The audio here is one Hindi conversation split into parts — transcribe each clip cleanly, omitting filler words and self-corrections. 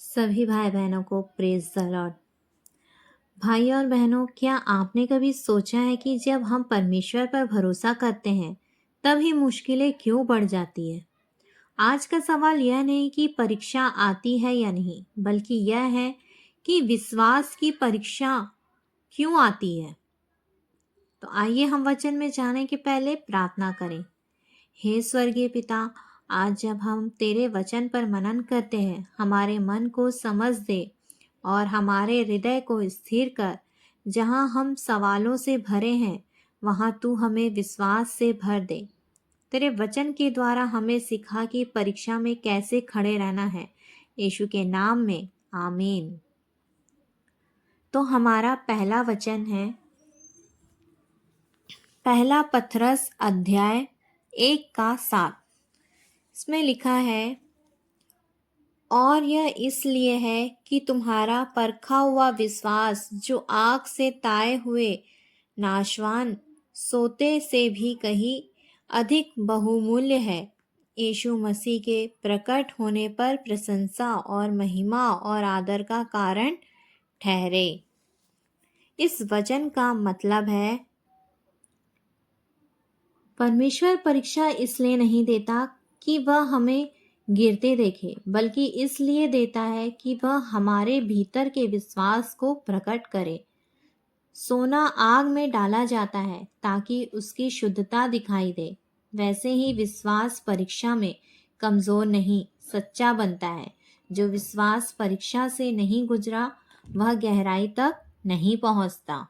सभी भाई बहनों को प्रेज द लॉर्ड। भाई और बहनों, क्या आपने कभी सोचा है कि जब हम परमेश्वर पर भरोसा करते हैं तब ही मुश्किलें क्यों बढ़ जाती है। आज का सवाल यह नहीं कि परीक्षा आती है या नहीं, बल्कि यह है कि विश्वास की परीक्षा क्यों आती है। तो आइए हम वचन में जाने के पहले प्रार्थना करें। हे स्वर्गीय पिता, आज जब हम तेरे वचन पर मनन करते हैं, हमारे मन को समझ दे और हमारे हृदय को स्थिर कर। जहाँ हम सवालों से भरे हैं, वहाँ तू हमें विश्वास से भर दे। तेरे वचन के द्वारा हमें सिखा कि परीक्षा में कैसे खड़े रहना है। यीशु के नाम में आमीन। तो हमारा पहला वचन है पहला पतरस अध्याय 1:7। इसमें लिखा है, और यह इसलिए है कि तुम्हारा परखा हुआ विश्वास, जो आग से ताए हुए नाशवान सोते से भी कहीं अधिक बहुमूल्य है, यीशु मसीह के प्रकट होने पर प्रशंसा और महिमा और आदर का कारण ठहरे। इस वचन का मतलब है, परमेश्वर परीक्षा इसलिए नहीं देता कि वह हमें गिरते देखे, बल्कि इसलिए देता है कि वह हमारे भीतर के विश्वास को प्रकट करे। सोना आग में डाला जाता है ताकि उसकी शुद्धता दिखाई दे। वैसे ही विश्वास परीक्षा में कमजोर नहीं, सच्चा बनता है। जो विश्वास परीक्षा से नहीं गुजरा, वह गहराई तक नहीं पहुंचता।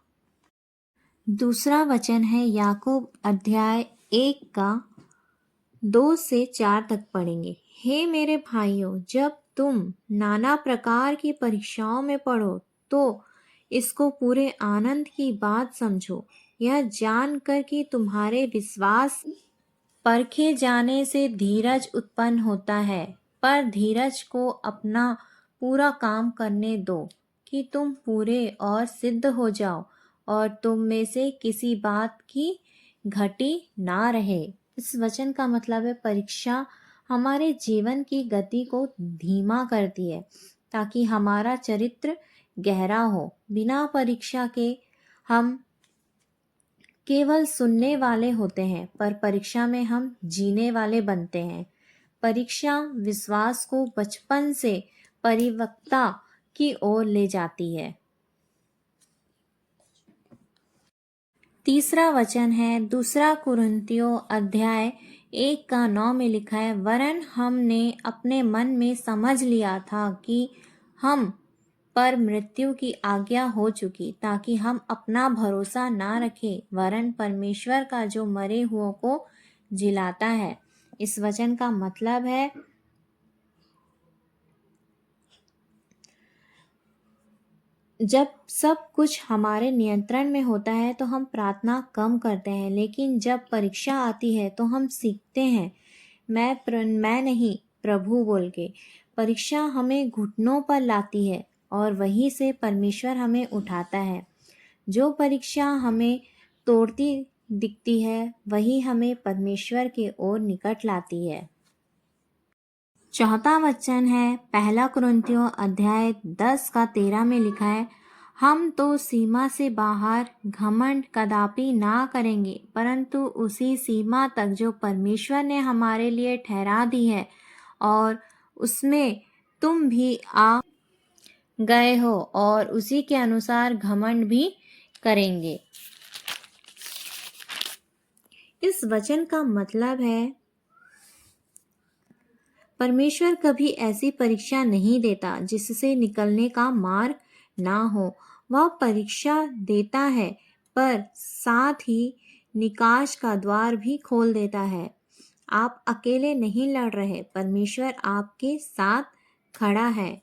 दूसरा वचन है याकूब अध्याय 1:2-4 तक पढ़ेंगे। हे मेरे भाइयों, जब तुम नाना प्रकार की परीक्षाओं में पढ़ो तो इसको पूरे आनंद की बात समझो, यह जानकर कि तुम्हारे विश्वास परखे जाने से धीरज उत्पन्न होता है। पर धीरज को अपना पूरा काम करने दो, कि तुम पूरे और सिद्ध हो जाओ और तुम में से किसी बात की घटी ना रहे। इस वचन का मतलब है, परीक्षा हमारे जीवन की गति को धीमा करती है ताकि हमारा चरित्र गहरा हो। बिना परीक्षा के हम केवल सुनने वाले होते हैं, पर परीक्षा में हम जीने वाले बनते हैं। परीक्षा विश्वास को बचपन से परिपक्वता की ओर ले जाती है। तीसरा वचन है दूसरा कुरिन्थियों अध्याय 1:9 में लिखा है, वरन हमने अपने मन में समझ लिया था कि हम पर मृत्यु की आज्ञा हो चुकी, ताकि हम अपना भरोसा ना रखें, वरन परमेश्वर का जो मरे हुओं को जिलाता है। इस वचन का मतलब है, जब सब कुछ हमारे नियंत्रण में होता है तो हम प्रार्थना कम करते हैं, लेकिन जब परीक्षा आती है तो हम सीखते हैं, मैं नहीं, प्रभु बोल के। परीक्षा हमें घुटनों पर लाती है और वहीं से परमेश्वर हमें उठाता है। जो परीक्षा हमें तोड़ती दिखती है, वही हमें परमेश्वर के ओर निकट लाती है। चौथा वचन है पहला कुरिन्थियों अध्याय 10:13 में लिखा है, हम तो सीमा से बाहर घमंड कदापि ना करेंगे, परंतु उसी सीमा तक जो परमेश्वर ने हमारे लिए ठहरा दी है, और उसमें तुम भी आ गए हो, और उसी के अनुसार घमंड भी करेंगे। इस वचन का मतलब है, परमेश्वर कभी ऐसी परीक्षा नहीं देता जिससे निकलने का मार्ग ना हो। वह परीक्षा देता है, पर साथ ही निकास का द्वार भी खोल देता है। आप अकेले नहीं लड़ रहे, परमेश्वर आपके साथ खड़ा है।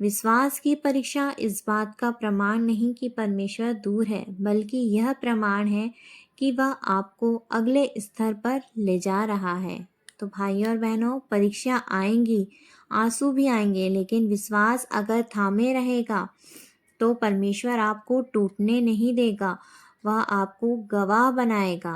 विश्वास की परीक्षा इस बात का प्रमाण नहीं कि परमेश्वर दूर है, बल्कि यह प्रमाण है कि वह आपको अगले स्तर पर ले जा रहा है। तो भाई और बहनों, परीक्षा आएंगी, आंसू भी आएंगे, लेकिन विश्वास अगर थामे रहेगा तो परमेश्वर आपको टूटने नहीं देगा, वह आपको गवाह बनाएगा।